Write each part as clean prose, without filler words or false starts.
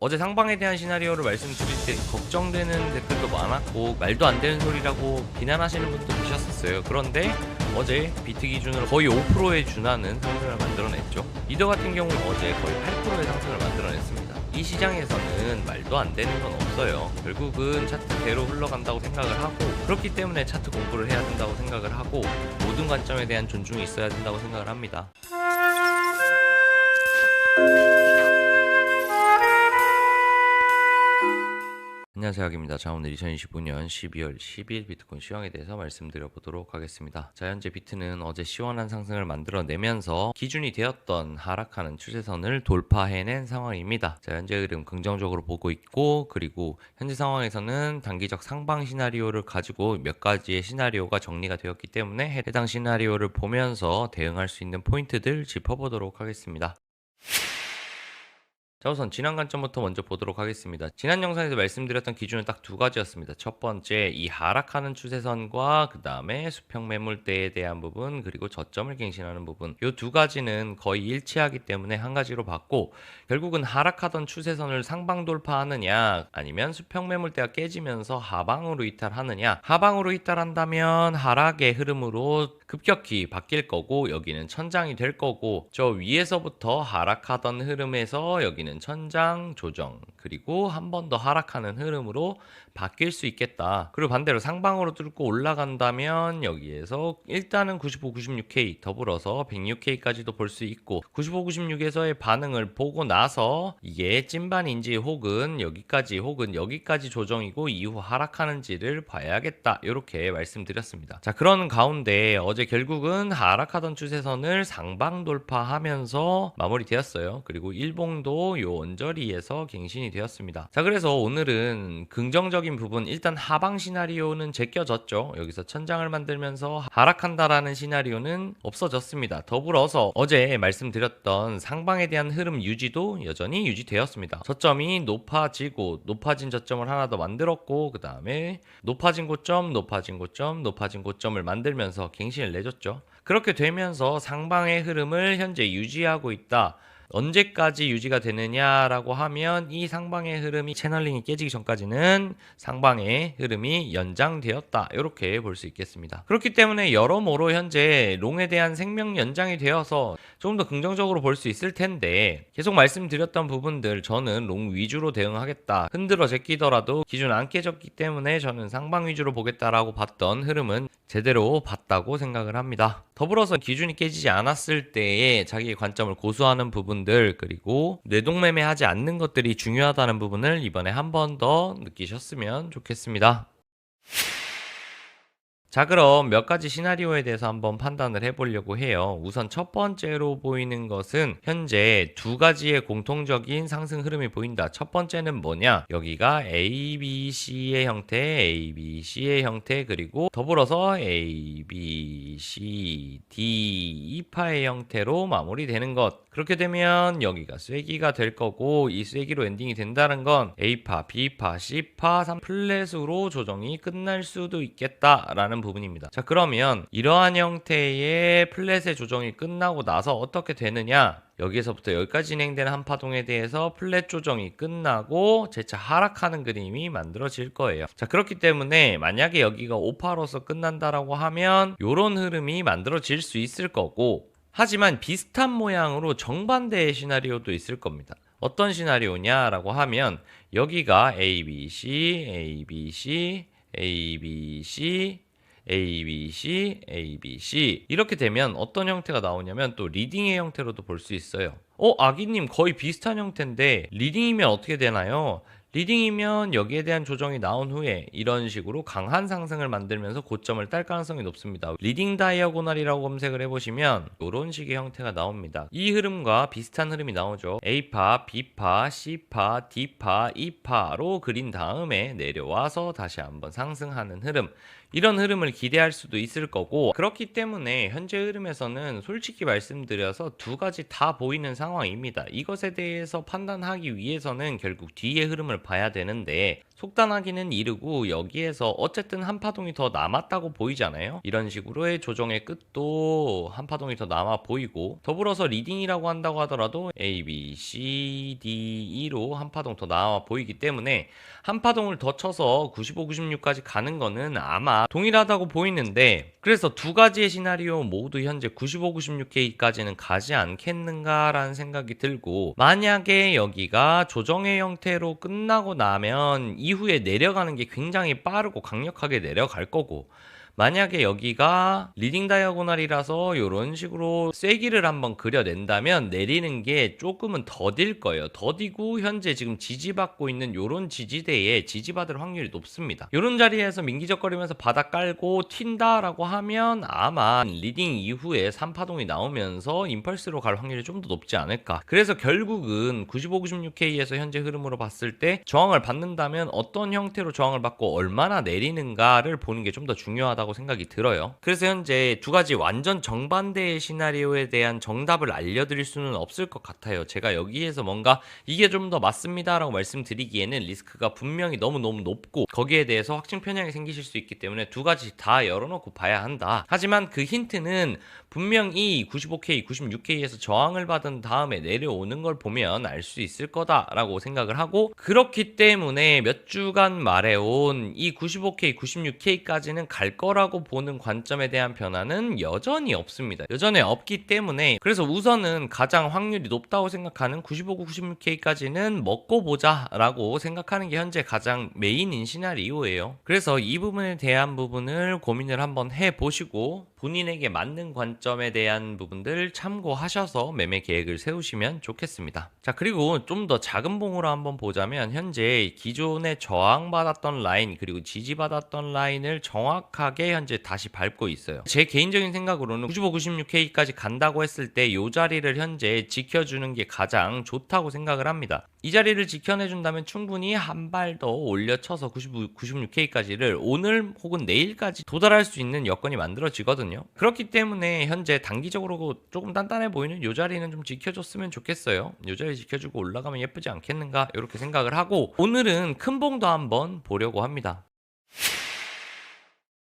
어제 상방에 대한 시나리오를 말씀드릴 때 걱정되는 댓글도 많았고 말도 안 되는 소리라고 비난하시는 분도 계셨었어요. 그런데 어제 비트 기준으로 거의 5%에 준하는 상승을 만들어냈죠. 리더 같은 경우는 어제 거의 8%의 상승을 만들어냈습니다. 이 시장에서는 말도 안 되는 건 없어요. 결국은 차트대로 흘러간다고 생각을 하고, 그렇기 때문에 차트 공부를 해야 된다고 생각을 하고, 모든 관점에 대한 존중이 있어야 된다고 생각을 합니다. 안녕하세요, 학입니다. 자, 오늘 2025년 12월 10일 비트코인 시황에 대해서 말씀드려 보도록 하겠습니다. 자, 현재 비트는 어제 시원한 상승을 만들어내면서 기준이 되었던 하락하는 추세선을 돌파해낸 상황입니다. 자, 현재 흐름 긍정적으로 보고 있고, 그리고 현재 상황에서는 단기적 상방 시나리오를 가지고 몇 가지의 시나리오가 정리가 되었기 때문에 해당 시나리오를 보면서 대응할 수 있는 포인트들 짚어보도록 하겠습니다. 자, 우선 지난 관점부터 먼저 보도록 하겠습니다. 지난 영상에서 말씀드렸던 기준은 딱 두 가지였습니다. 첫 번째, 이 하락하는 추세선과 그 다음에 수평 매물대에 대한 부분, 그리고 저점을 갱신하는 부분, 이 두 가지는 거의 일치하기 때문에 한 가지로 봤고, 결국은 하락하던 추세선을 상방 돌파하느냐, 아니면 수평 매물대가 깨지면서 하방으로 이탈하느냐. 하방으로 이탈한다면 하락의 흐름으로 급격히 바뀔 거고, 여기는 천장이 될 거고, 저 위에서부터 하락하던 흐름에서 여기는 천장 조정, 그리고 한 번 더 하락하는 흐름으로 바뀔 수 있겠다. 그리고 반대로 상방으로 뚫고 올라간다면 여기에서 일단은 95, 96K 더불어서 106K까지도 볼 수 있고, 95, 96에서의 반응을 보고 나서 이게 찐반인지 혹은 여기까지 조정이고 이후 하락하는지를 봐야겠다, 이렇게 말씀드렸습니다. 자, 그런 가운데 어제 결국은 하락하던 추세선을 상방 돌파하면서 마무리되었어요. 그리고 일봉도 요 언저리에서 갱신이 되었습니다. 자, 그래서 오늘은 긍정적인 부분, 일단 하방 시나리오는 제껴졌죠. 여기서 천장을 만들면서 하락한다라는 시나리오는 없어졌습니다. 더불어서 어제 말씀드렸던 상방에 대한 흐름 유지도 여전히 유지되었습니다. 저점이 높아진 저점을 하나 더 만들었고, 그 다음에 높아진 고점을 만들면서 갱신을 내줬죠. 그렇게 되면서 상방의 흐름을 현재 유지하고 있다. 언제까지 유지가 되느냐라고 하면 이 상방의 흐름이 채널링이 깨지기 전까지는 상방의 흐름이 연장되었다, 이렇게 볼 수 있겠습니다. 그렇기 때문에 여러모로 현재 롱에 대한 생명 연장이 되어서 조금 더 긍정적으로 볼 수 있을 텐데, 계속 말씀드렸던 부분들, 저는 롱 위주로 대응하겠다, 흔들어 제끼더라도 기준 안 깨졌기 때문에 저는 상방 위주로 보겠다라고 봤던 흐름은 제대로 봤다고 생각을 합니다. 더불어서 기준이 깨지지 않았을 때에 자기의 관점을 고수하는 부분들, 그리고 뇌동매매하지 않는 것들이 중요하다는 부분을 이번에 한 번 더 느끼셨으면 좋겠습니다. 자, 그럼 몇 가지 시나리오에 대해서 한번 판단을 해보려고 해요. 우선 첫 번째로 보이는 것은 현재 두 가지의 공통적인 상승 흐름이 보인다. 첫 번째는 뭐냐? 여기가 ABC의 형태, 그리고 더불어서 A, B, C, D 2파의 형태로 마무리되는 것. 그렇게 되면 여기가 쐐기가 될 거고, 이 쐐기로 엔딩이 된다는 건 A파, B파, C파 3플랫으로 조정이 끝날 수도 있겠다라는 부분입니다. 자, 그러면 이러한 형태의 플랫의 조정이 끝나고 나서 어떻게 되느냐? 여기에서부터 여기까지 진행되는 한 파동에 대해서 플랫 조정이 끝나고 재차 하락하는 그림이 만들어질 거예요. 자, 그렇기 때문에 만약에 여기가 5파로서 끝난다라고 하면 이런 흐름이 만들어질 수 있을 거고, 하지만 비슷한 모양으로 정반대의 시나리오도 있을 겁니다. 어떤 시나리오냐라고 하면 여기가 ABC, ABC, ABC, ABC, ABC 이렇게 되면 어떤 형태가 나오냐면 또 리딩의 형태로도 볼 수 있어요. 아기님 거의 비슷한 형태인데 리딩이면 어떻게 되나요? 리딩이면 여기에 대한 조정이 나온 후에 이런 식으로 강한 상승을 만들면서 고점을 딸 가능성이 높습니다. 리딩 다이아고널이라고 검색을 해보시면 이런 식의 형태가 나옵니다. 이 흐름과 비슷한 흐름이 나오죠. A파, B파, C파, D파, E파로 그린 다음에 내려와서 다시 한번 상승하는 흐름, 이런 흐름을 기대할 수도 있을 거고, 그렇기 때문에 현재 흐름에서는 솔직히 말씀드려서 두 가지 다 보이는 상황입니다. 이것에 대해서 판단하기 위해서는 결국 뒤의 흐름을 봐야 되는데, 속단하기는 이르고 여기에서 어쨌든 한 파동이 더 남았다고 보이잖아요. 이런 식으로의 조정의 끝도 한 파동이 더 남아 보이고, 더불어서 리딩이라고 한다고 하더라도 A, B, C, D, E로 한 파동 더 남아 보이기 때문에 한 파동을 더 쳐서 95, 96까지 가는 거는 아마 동일하다고 보이는데, 그래서 두 가지의 시나리오 모두 현재 95, 96K까지는 가지 않겠는가라는 생각이 들고, 만약에 여기가 조정의 형태로 끝나고 나면 이후에 내려가는 게 굉장히 빠르고 강력하게 내려갈 거고, 만약에 여기가 리딩 다이아고널이라서 이런 식으로 쐐기를 한번 그려낸다면 내리는 게 조금은 더딜 거예요. 더디고 현재 지금 지지받고 있는 이런 지지대에 지지받을 확률이 높습니다. 이런 자리에서 민기적거리면서 바닥 깔고 튄다라고 하면 아마 리딩 이후에 3파동이 나오면서 임펄스로 갈 확률이 좀 더 높지 않을까. 그래서 결국은 95, 96K에서 현재 흐름으로 봤을 때 저항을 받는다면 어떤 형태로 저항을 받고 얼마나 내리는가를 보는 게 좀 더 중요하다고 생각이 들어요. 그래서 현재 두 가지 완전 정반대의 시나리오에 대한 정답을 알려드릴 수는 없을 것 같아요. 제가 여기에서 뭔가 이게 좀 더 맞습니다 라고 말씀드리기에는 리스크가 분명히 너무너무 높고 거기에 대해서 확증 편향이 생기실 수 있기 때문에 두 가지 다 열어놓고 봐야 한다. 하지만 그 힌트는 분명히 95K, 96K에서 저항을 받은 다음에 내려오는 걸 보면 알 수 있을 거다라고 생각을 하고, 그렇기 때문에 몇 주간 말해온 이 95K, 96K까지는 갈 거라고 보는 관점에 대한 변화는 여전히 없습니다. 여전히 없기 때문에, 그래서 우선은 가장 확률이 높다고 생각하는 95, 96K까지는 먹고 보자 라고 생각하는 게 현재 가장 메인인 시나리오예요. 그래서 이 부분에 대한 부분을 고민을 한번 해보시고 본인에게 맞는 관점에 대한 부분들 참고하셔서 매매 계획을 세우시면 좋겠습니다. 자, 그리고 좀 더 작은 봉으로 한번 보자면 현재 기존에 저항받았던 라인 그리고 지지받았던 라인을 정확하게 현재 다시 밟고 있어요. 제 개인적인 생각으로는 95, 96K까지 간다고 했을 때 이 자리를 현재 지켜주는 게 가장 좋다고 생각을 합니다. 이 자리를 지켜내준다면 충분히 한 발 더 올려쳐서 95, 96K까지를 오늘 혹은 내일까지 도달할 수 있는 여건이 만들어지거든요. 그렇기 때문에 현재 단기적으로 조금 단단해 보이는 이 자리는 좀 지켜줬으면 좋겠어요. 이 자리 지켜주고 올라가면 예쁘지 않겠는가 이렇게 생각을 하고, 오늘은 큰 봉도 한번 보려고 합니다.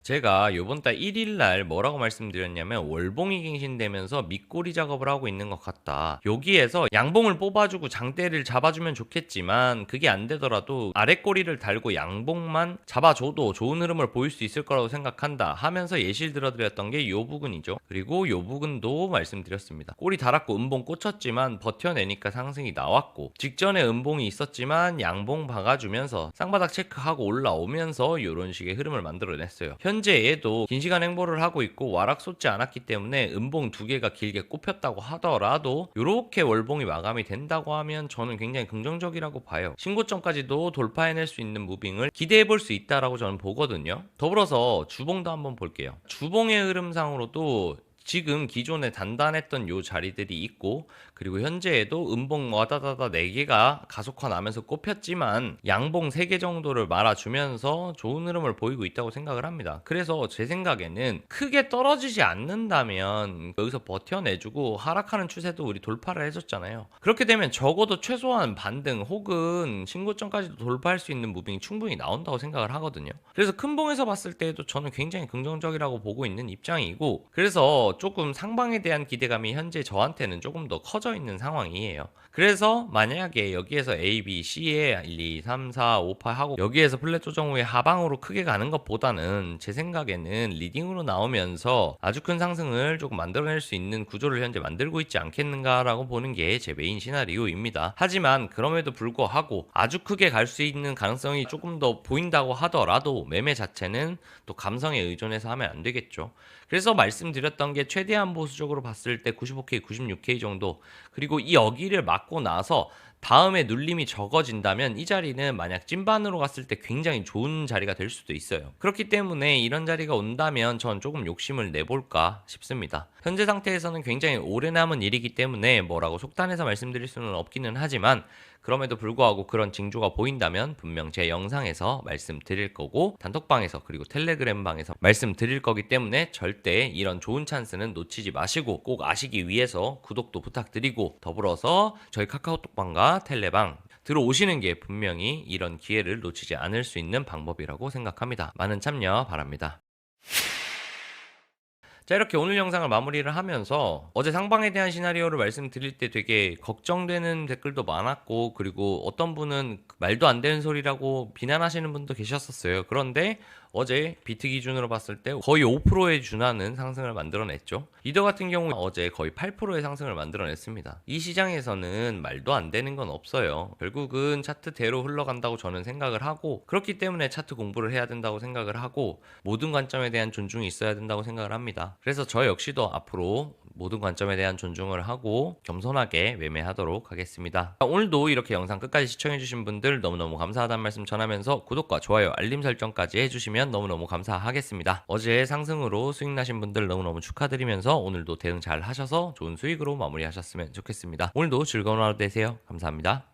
제가 요번 달 1일 날 뭐라고 말씀드렸냐면 월봉이 갱신되면서 밑꼬리 작업을 하고 있는 것 같다. 여기에서 양봉을 뽑아주고 장대를 잡아주면 좋겠지만 그게 안 되더라도 아랫꼬리를 달고 양봉만 잡아줘도 좋은 흐름을 보일 수 있을 거라고 생각한다 하면서 예시를 들어드렸던 게 요 부분이죠. 그리고 요 부분도 말씀드렸습니다. 꼬리 달았고 음봉 꽂혔지만 버텨내니까 상승이 나왔고, 직전에 음봉이 있었지만 양봉 박아주면서 쌍바닥 체크하고 올라오면서 이런 식의 흐름을 만들어냈어요. 현재 얘도 긴 시간 행보를 하고 있고 와락 쏟지 않았기 때문에 음봉 두 개가 길게 꼽혔다고 하더라도 이렇게 월봉이 마감이 된다고 하면 저는 굉장히 긍정적이라고 봐요. 신고점까지도 돌파해낼 수 있는 무빙을 기대해 볼 수 있다라고 저는 보거든요. 더불어서 주봉도 한번 볼게요. 주봉의 흐름상으로도 지금 기존에 단단했던 요 자리들이 있고, 그리고 현재에도 음봉 와다다다 4개가 가속화 나면서 꼽혔지만 양봉 3개 정도를 말아주면서 좋은 흐름을 보이고 있다고 생각을 합니다. 그래서 제 생각에는 크게 떨어지지 않는다면 여기서 버텨내주고 하락하는 추세도 우리 돌파를 해줬잖아요. 그렇게 되면 적어도 최소한 반등 혹은 신고점까지도 돌파할 수 있는 무빙이 충분히 나온다고 생각을 하거든요. 그래서 큰 봉에서 봤을 때도 저는 굉장히 긍정적이라고 보고 있는 입장이고, 그래서 조금 상방에 대한 기대감이 현재 저한테는 조금 더 커져 있는 상황이에요. 그래서 만약에 여기에서 A, B, C에 1, 2, 3, 4, 5, 8 하고 여기에서 플랫 조정 후에 하방으로 크게 가는 것보다는 제 생각에는 리딩으로 나오면서 아주 큰 상승을 조금 만들어낼 수 있는 구조를 현재 만들고 있지 않겠는가라고 보는 게 제 메인 시나리오입니다. 하지만 그럼에도 불구하고 아주 크게 갈 수 있는 가능성이 조금 더 보인다고 하더라도 매매 자체는 또 감성에 의존해서 하면 안 되겠죠. 그래서 말씀드렸던 게 최대한 보수적으로 봤을 때 95K, 96K 정도, 그리고 이 여기를 맞고 나서 다음에 눌림이 적어진다면 이 자리는 만약 찐반으로 갔을 때 굉장히 좋은 자리가 될 수도 있어요. 그렇기 때문에 이런 자리가 온다면 전 조금 욕심을 내볼까 싶습니다. 현재 상태에서는 굉장히 오래 남은 일이기 때문에 뭐라고 속단해서 말씀드릴 수는 없기는 하지만, 그럼에도 불구하고 그런 징조가 보인다면 분명 제 영상에서 말씀드릴 거고 단톡방에서 그리고 텔레그램 방에서 말씀드릴 거기 때문에 절대 이런 좋은 찬스는 놓치지 마시고 꼭 아시기 위해서 구독도 부탁드리고, 더불어서 저희 카카오톡방과 텔레방 들어오시는 게 분명히 이런 기회를 놓치지 않을 수 있는 방법이라고 생각합니다. 많은 참여 바랍니다. 자, 이렇게 오늘 영상을 마무리를 하면서 어제 상방에 대한 시나리오를 말씀드릴 때 되게 걱정되는 댓글도 많았고, 그리고 어떤 분은 말도 안 되는 소리라고 비난하시는 분도 계셨었어요. 그런데 어제 비트 기준으로 봤을 때 거의 5%에 준하는 상승을 만들어냈죠. 이더 같은 경우 어제 거의 8%의 상승을 만들어냈습니다. 이 시장에서는 말도 안 되는 건 없어요. 결국은 차트대로 흘러간다고 저는 생각을 하고, 그렇기 때문에 차트 공부를 해야 된다고 생각을 하고, 모든 관점에 대한 존중이 있어야 된다고 생각을 합니다. 그래서 저 역시도 앞으로 모든 관점에 대한 존중을 하고 겸손하게 매매하도록 하겠습니다. 오늘도 이렇게 영상 끝까지 시청해주신 분들 너무너무 감사하다는 말씀 전하면서 구독과 좋아요, 알림 설정까지 해주시면 너무너무 감사하겠습니다. 어제 상승으로 수익 나신 분들 너무너무 축하드리면서 오늘도 대응 잘 하셔서 좋은 수익으로 마무리하셨으면 좋겠습니다. 오늘도 즐거운 하루 되세요. 감사합니다.